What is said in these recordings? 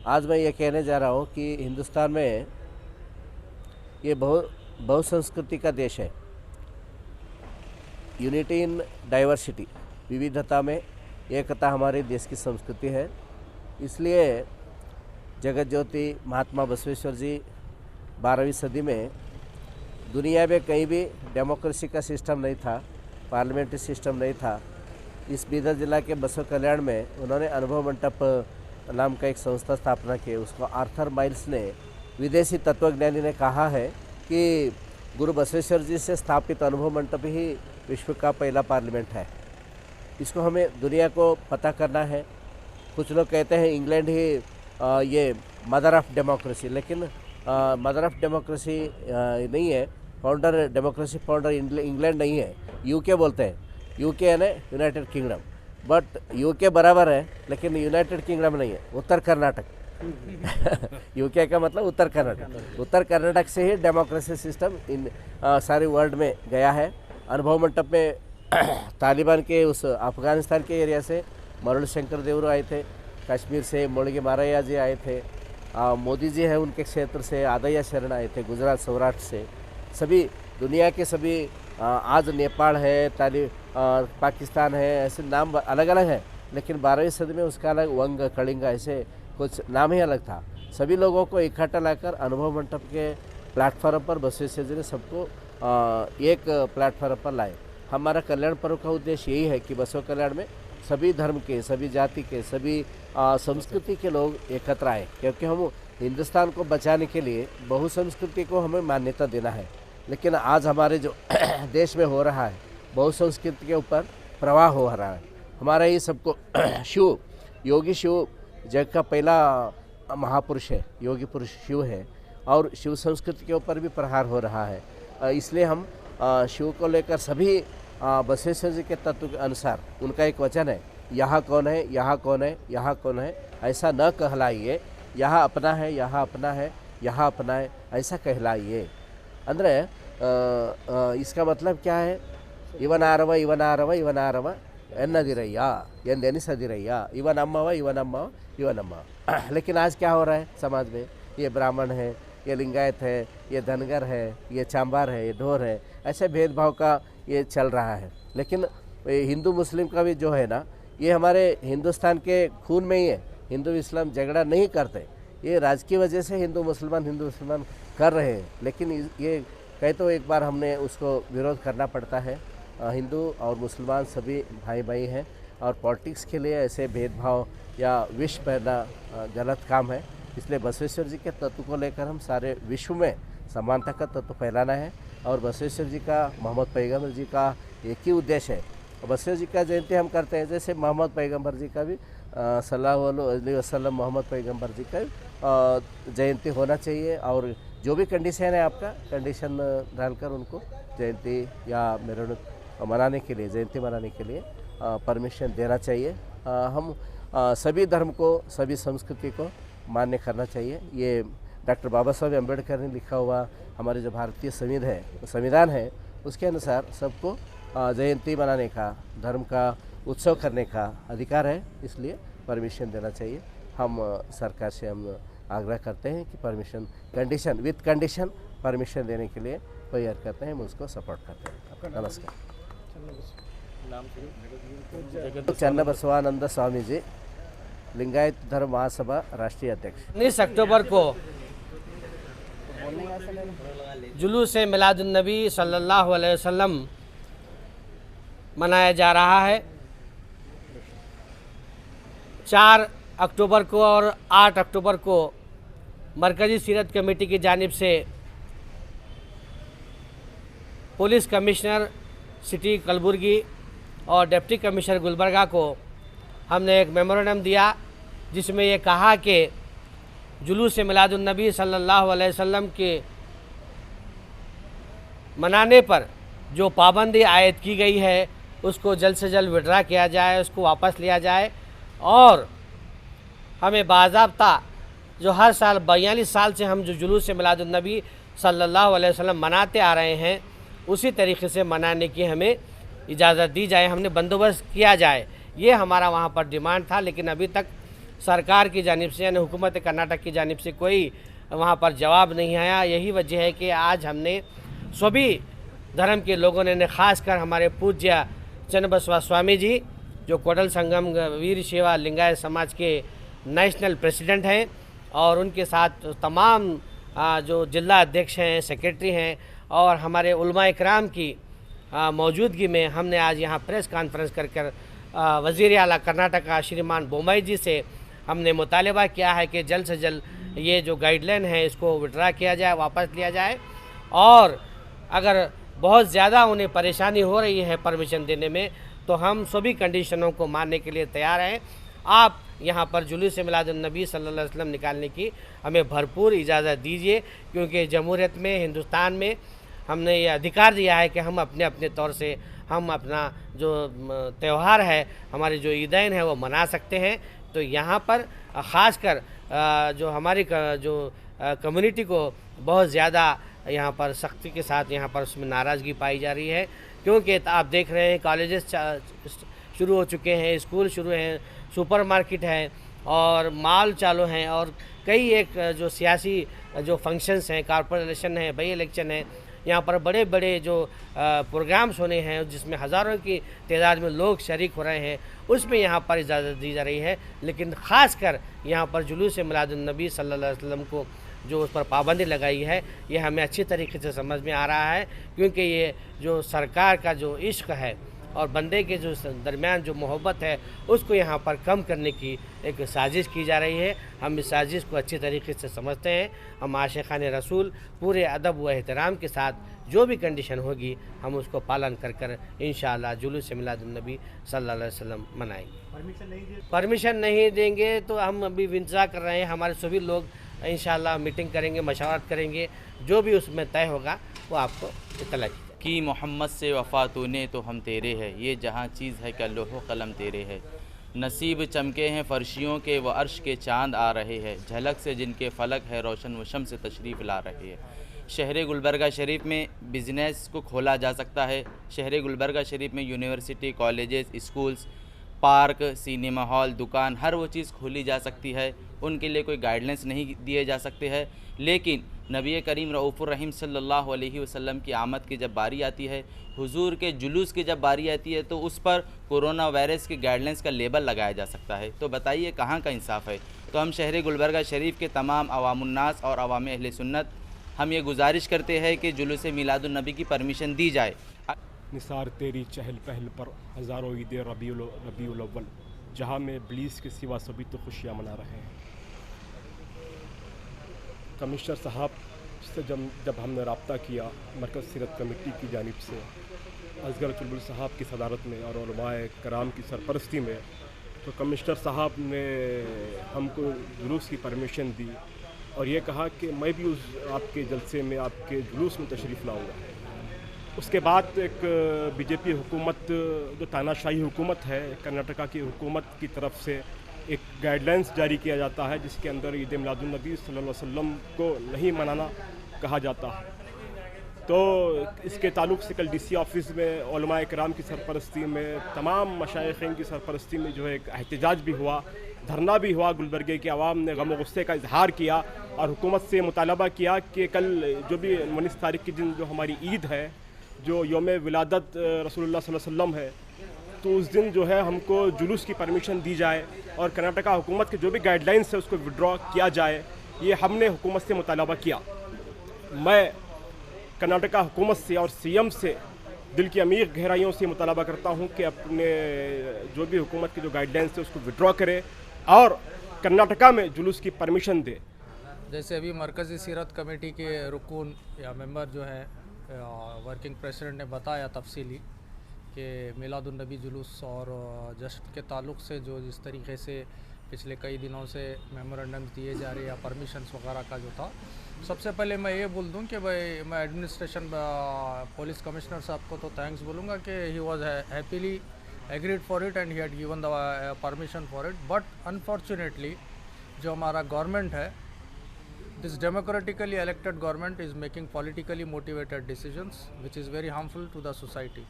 आज मैं ये कहने जा रहा हूँ कि हिंदुस्तान में ये बहुसंस्कृति का देश है। यूनिटी इन डाइवर्सिटी, विविधता में एकता हमारे देश की संस्कृति है। इसलिए जगत ज्योति महात्मा बसवेश्वर जी 12वीं सदी में दुनिया में कहीं भी डेमोक्रेसी का सिस्टम नहीं था, पार्लियामेंट्री सिस्टम नहीं था। इस बीदर जिला के बसव कल्याण में उन्होंने अनुभव मंडप नाम का एक संस्था स्थापना की। उसको आर्थर माइल्स ने, विदेशी तत्वज्ञानी ने कहा है कि गुरु बसवेश्वर जी से स्थापित अनुभव मंडप ही विश्व का पहला पार्लियामेंट है। इसको हमें दुनिया को पता करना है। कुछ लोग कहते हैं इंग्लैंड ही ये मदर ऑफ डेमोक्रेसी, लेकिन मदर ऑफ डेमोक्रेसी नहीं है। फाउंडर डेमोक्रेसी फाउंडर इंग्लैंड नहीं है, यूके बोलते हैं। यूके है ना, यूनाइटेड किंगडम, बट यूके बराबर है लेकिन यूनाइटेड किंगडम नहीं है, उत्तर कर्नाटक। यूके का मतलब उत्तर कर्नाटक। उत्तर कर्नाटक से ही डेमोक्रेसी सिस्टम इन सारे वर्ल्ड में गया है। अनुभव मंडप में तालिबान के उस अफगानिस्तान के एरिया से मरुल शंकर देवरू आए थे, कश्मीर से मोड़गे मारैया जी आए थे, मोदी जी हैं उनके क्षेत्र से आदया शरण आए थे, गुजरात सौराष्ट्र से। सभी दुनिया के सभी आज नेपाल है, पाकिस्तान है, ऐसे नाम अलग अलग हैं, लेकिन 12वीं सदी में उसका अलग वंग कलिंगा ऐसे कुछ नाम ही अलग था। सभी लोगों को इकट्ठा लाकर अनुभव मंडप के प्लेटफॉर्म पर बसवेश्वर जी ने सबको एक प्लेटफॉर्म पर लाए। हमारा कल्याण पर्व का उद्देश्य यही है कि बसव कल्याण में सभी धर्म के, सभी जाति के, सभी संस्कृति के लोग एकत्र आए, क्योंकि हम हिंदुस्तान को बचाने के लिए बहुसंस्कृति को हमें मान्यता देना है। लेकिन आज हमारे जो देश में हो रहा है, बहुसंस्कृति के ऊपर प्रवाह हो रहा है। हमारा ये सबको शिव, योगी शिव जग का पहला महापुरुष है, योगी पुरुष शिव है, और शिव संस्कृति के ऊपर भी प्रहार हो रहा है। इसलिए हम शिव को लेकर सभी बसवेश्वर जी के तत्व के अनुसार, उनका एक वचन है, यहाँ कौन है, यहाँ कौन है, यहाँ कौन है, ऐसा न कहलाइए, यहाँ अपना है, यहाँ अपना है, यहाँ अपना है, ऐसा कहलाइए। ಅಂದರೆ इसका मतलब क्या है? ಇವನಾರವ ಇವನಾರವ ಇವನಾರವ ಎನ್ನದಿರಯ್ಯ ಎಂದೆನಿಸದಿರಯ್ಯ, ಇವನಮ್ಮವ ಇವನಮ್ಮವ ಇವನಮ್ಮವ। लेकिन आज क्या हो रहा है समाज में? ये ब्राह्मण है, ये लिंगायत है, ये धनगर है, ये चांबार है, ये ढोर है, ऐसे भेदभाव का ये चल रहा है। लेकिन हिंदू मुस्लिम का भी जो है ना, ये हमारे हिंदुस्तान के खून में ही है। हिंदू इस्लाम झगड़ा नहीं करते, ये राजकीय वजह से हिंदू मुसलमान कर रहे हैं। लेकिन ये कहे तो एक बार हमने उसको विरोध करना पड़ता है। हिंदू और मुसलमान सभी भाई भाई हैं, और पॉलिटिक्स के लिए ऐसे भेदभाव या विष पैदा गलत काम है। इसलिए बसवेश्वर जी के तत्व को लेकर हम सारे विश्व में समानता का तत्व फैलाना है। और बसवेश्वर जी का, मोहम्मद पैगम्बर जी का एक ही उद्देश्य है। बसवेश्वर जी का जयंती हम करते हैं, जैसे मोहम्मद पैगम्बर जी का भी सल्लल्लाहु अलैहि वसल्लम मोहम्मद पैगम्बर जी का जयंती होना चाहिए। और जो भी कंडीशन है आपका, कंडीशन डालकर उनको जयंती या मेरुनक मनाने के लिए, जयंती मनाने के लिए परमिशन देना चाहिए। हम सभी धर्म को, सभी संस्कृति को मान्य करना चाहिए। ये डॉक्टर बाबा साहब अम्बेडकर ने लिखा हुआ हमारे जो भारतीय संविधान है, उसके अनुसार सबको जयंती मनाने का, धर्म का उत्सव करने का अधिकार है। इसलिए परमिशन देना चाहिए। हम सरकार से हम आग्रह करते हैं कि परमिशन विथ कंडीशन परमिशन देने के लिए तैयार करते हैं, हम उसको सपोर्ट करते हैं। नमस्कार। चन्नबसवानंद स्वामी जी, लिंगायत धर्म महासभा राष्ट्रीय अध्यक्ष। 19 अक्टूबर को जुलूस मिलादुन्नबी सल्लल्लाहु अलैहि वसल्लम मनाया जा रहा है। 4 अक्टूबर को और 8 अक्टूबर को मरकज़ी सीरत कमेटी की जानिब से पुलिस कमिश्नर सिटी कलबुर्गी और डिप्टी कमिश्नर गुलबर्गा को हमने एक मेमोरेंडम दिया, जिसमें ये कहा कि जुलूस मिलादुन्नबी सल्लल्लाहु अलैहि वसल्लम के मनाने पर जो पाबंदी आयद की गई है उसको जल्द से जल्द विड्रा किया जाए, उसको वापस लिया जाए। और हमें बाज़ाब्ता जो हर साल 42 साल से हम जो जुलूस मिलादुन्नबी सल्लल्लाहु अलैहि वसल्लम मनाते आ रहे हैं, उसी तरीके से मनाने की हमें इजाज़त दी जाए, हमने बंदोबस्त किया जाए। ये हमारा वहाँ पर डिमांड था, लेकिन अभी तक सरकार की जानिब से यानी हुकूमत कर्नाटक की जानिब से कोई वहाँ पर जवाब नहीं आया। यही वजह है कि आज हमने सभी धर्म के लोगों ने खासकर हमारे पूज्य चन्नबसवा स्वामी जी जो कोडल संगम वीर सेवा लिंगायत समाज के नेशनल प्रेसिडेंट हैं और उनके साथ तमाम जो जिला अध्यक्ष हैं, सेक्रेटरी हैं और हमारे उलमा इकराम की मौजूदगी में हमने आज यहाँ प्रेस कॉन्फ्रेंस कर वज़ीर आला कर्नाटका श्रीमान बोम्मई जी से हमने मुतालबा किया है कि जल्द से जल्द ये जो गाइडलाइन है इसको विड्रा किया जाए, वापस लिया जाए और अगर बहुत ज़्यादा उन्हें परेशानी हो रही है परमिशन देने में तो हम सभी कंडीशनों को मानने के लिए तैयार हैं। आप यहाँ पर जुलूस मिलादुन्नबी सल्लल्लाहु अलैहि वसल्लम निकालने की हमें भरपूर इजाज़त दीजिए, क्योंकि जमहूरियत में, हिंदुस्तान में हमने ये अधिकार दिया है कि हम अपने अपने तौर से हम अपना जो त्यौहार है, हमारी जो ईदैन है वो मना सकते हैं। तो यहाँ पर ख़ासकर जो हमारी जो कम्युनिटी को बहुत ज़्यादा यहाँ पर सख्ती के साथ यहाँ पर उसमें नाराज़गी पाई जा रही है, क्योंकि आप देख रहे हैं कॉलेजेस शुरू हो चुके हैं, स्कूल शुरू हैं, सुपरमार्केट है और मॉल चालू हैं और कई एक जो सियासी जो फंक्शंस हैं, कॉर्पोरेशन है, बाई इलेक्शन है, यहाँ पर बड़े बड़े जो प्रोग्राम्स होने हैं जिसमें हज़ारों की तादाद में लोग शरीक हो रहे हैं, उसमें यहाँ पर इजाज़त दी जा रही है। लेकिन ख़ासकर यहाँ पर जुलूस मिलादुन्नबी सल्लल्लाहु अलैहि वसल्लम को जो उस पर पाबंदी लगाई है ये हमें अच्छी तरीके से समझ में आ रहा है, क्योंकि ये जो सरकार का जो इश्क है और बंदे के जो दरमियान जो मोहब्बत है उसको यहाँ पर कम करने की एक साजिश की जा रही है। हम इस साजिश को अच्छी तरीके से समझते हैं। हम आशिक़ान रसूल पूरे अदब व एहतराम के साथ जो भी कंडीशन होगी हम उसको पालन कर कर इंशाअल्लाह जुलूस मिलादुन्नबी सल्लल्लाहु अलैहि वसल्लम मनाएंगे। परमिशन नहीं देंगे तो हम अभी इंतज़ार कर रहे हैं, हमारे सभी लोग इंशाअल्लाह मीटिंग करेंगे, मशवरत करेंगे, जो भी उसमें तय होगा वो आपको इत्तला की कि मोहम्मद से वफ़ा तूने तो हम तेरे है, ये जहाँ चीज़ है क्या लोहो कलम तेरे है। नसीब चमके हैं फ़र्शियों के व अर्श के चाँद आ रहे हैं, झलक से जिनके फ़लक है रोशन व शम्स से तशरीफ़ ला रहे हैं। शहर गुलबर्गा शरीफ में बिज़नेस को खोला जा सकता है। शहर गुलबर्गा शरीफ में university, colleges, schools, park, cinema hall, दुकान, हर वो चीज़ खोली जा सकती है। उनके लिए कोई गाइडलाइंस नहीं दिए जा सकते हैं। लेकिन नबी करीम रऊफ़ुर रहीम सल्लल्लाहु अलैहि वसल्लम की आमद की जब बारी आती है, हुजूर के जुलूस की जब बारी आती है, तो उस पर कोरोना वायरस के गाइडलाइंस का लेबल लगाया जा सकता है। तो बताइए कहाँ का इंसाफ है। तो हम शहर गुलबर्गा शरीफ के तमाम अवामुन्नास और अवाम अहले सुन्नत हम ये गुजारिश करते हैं कि जुलूस मिलादुन्नबी की परमिशन दी जाए। निसार तेरी चहल पहल पर हज़ारों ईद रबीउल अव्वल, जहाँ में इब्लीस के सिवा सभी तो खुशियाँ मना रहे हैं। कमिश्नर साहब से जब हमने रब्ता किया मरकज़ सीरत कमेटी की जानिब से असगर चुलबुल साहब की सदारत में और उलमाए कराम की सरपरस्ती में, तो कमिश्नर साहब ने हमको जुलूस की परमिशन दी और ये कहा कि मैं भी उस आपके जलसे में, आपके जुलूस में तशरीफ़ लाऊंगा। उसके बाद एक बीजेपी हुकूमत, जो तानाशाही हुकूमत है कर्नाटका की हुकूमत की तरफ से एक गाइडलाइंस जारी किया जाता है जिसके अंदर ईद मिलादुन्नबी सल्लल्लाहु अलैहि वसल्लम को नहीं मनाना कहा जाता है। तो इसके ताल्लुक़ से कल डीसी ऑफिस में उलमाए किराम की सरपरस्ती में, तमाम मशाइखीन की सरपरस्ती में जो है एक एहतजाज भी हुआ, धरना भी हुआ। गुलबर्गे के अवाम ने गम व गुस्से का इजहार किया और हुकूमत से मुतालबा किया कि कल जो भी 19 तारीख के दिन जो हमारी ईद है, जो योम विलादत रसूलुल्लाह सल्लल्लाहु अलैहि वसल्लम है, तो उस दिन जो है हमको जुलूस की परमिशन दी जाए और कर्नाटका हुकूमत के जो भी गाइडलाइंस है उसको विड्रॉ किया जाए। ये हमने हुकूमत से मुतालबा किया। मैं कर्नाटका हुकूमत से और सीएम से दिल की अमीर गहराइयों से मुतालबा करता हूँ कि अपने जो भी हुकूमत की जो गाइडलाइंस है उसको विड्रॉ करे और कर्नाटका में जुलूस की परमिशन दे। जैसे अभी मरकज़ी सीरत कमेटी के रुकून या मेंबर जो है वर्किंग प्रेसिडेंट ने बताया तफसीली कि मिलादुन्नबी जुलूस और जश्न के ताल्लुक़ से जो जिस तरीके से पिछले कई दिनों से मेमोरेंडम दिए जा रहे या परमिशंस वगैरह का जो था, सबसे पहले मैं ये बोल दूं कि भाई मैं एडमिनिस्ट्रेशन पुलिस कमिश्नर साहब को तो थैंक्स बोलूँगा कि he was happily agreed for it and he had given the permission for it. But unfortunately जो हमारा गवर्नमेंट है, this democratically elected government is making politically motivated decisions which is very harmful to the society.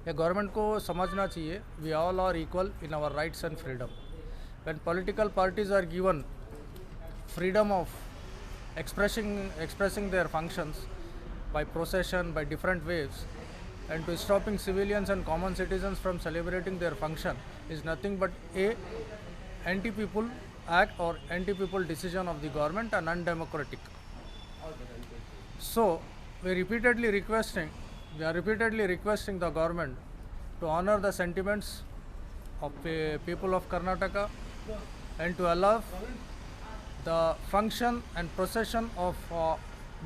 ये गवर्नमेंट को समझना चाहिए we all are equal in our rights and freedom. when political parties are given freedom of expressing their functions by procession, by different ways, and to stopping civilians and common citizens from celebrating their function is nothing but a anti-people act or anti-people decision of the government and undemocratic. So we are repeatedly requesting the government to honor the sentiments of the people of Karnataka and to allow the function and procession of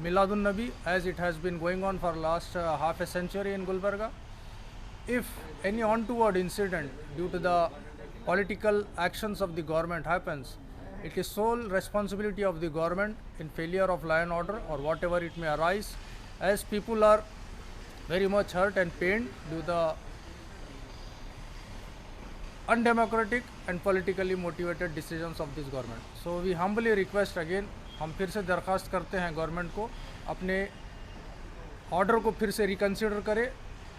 Miladun Nabi as it has been going on for last half a century in Gulbarga. If any untoward incident due to the political actions of the government happens, it is sole responsibility of the government in failure of law and order or whatever it may arise, as people are very much hurt and pained due to the undemocratic and politically motivated decisions of this government. So we humbly request again, हम फिर से दरख्वास्त करते हैं government को अपने order को फिर से रिकन्सिडर करे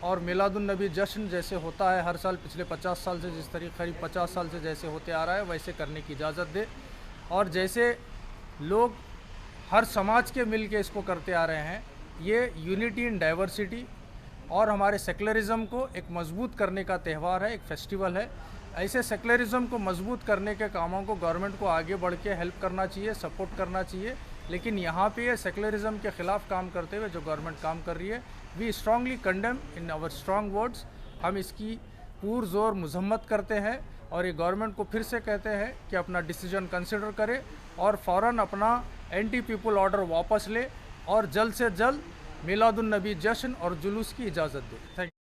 और मिलादुन नबी जश्न जैसे होता है हर साल पिछले 50 साल से, जिस तरीके करीब 50 साल से जैसे होते आ रहा है वैसे करने की इजाज़त दे। और जैसे लोग हर समाज के मिल के इसको करते आ रहे हैं, ये यूनिटी इन डाइवर्सिटी और हमारे सेकुलरिज्म को एक मजबूत करने का त्यौहार है, एक फेस्टिवल है। ऐसे सेकुलरिज्म को मजबूत करने के कामों को गवर्नमेंट को आगे बढ़ के हेल्प करना चाहिए, सपोर्ट करना चाहिए। लेकिन यहाँ पे ये सेकुलरिज्म के ख़िलाफ़ काम करते हुए जो गवर्नमेंट काम कर रही है, we strongly condemn in our strong words. हम इसकी पुरज़ोर मजम्मत करते हैं और ये गवर्नमेंट को फिर से कहते हैं कि अपना डिसीजन कंसिडर करे और फ़ौरन अपना एंटी पीपल ऑर्डर वापस ले और जल्द से जल्द मिलादुन नबी जश्न और जुलूस की इजाज़त दे। Thank you.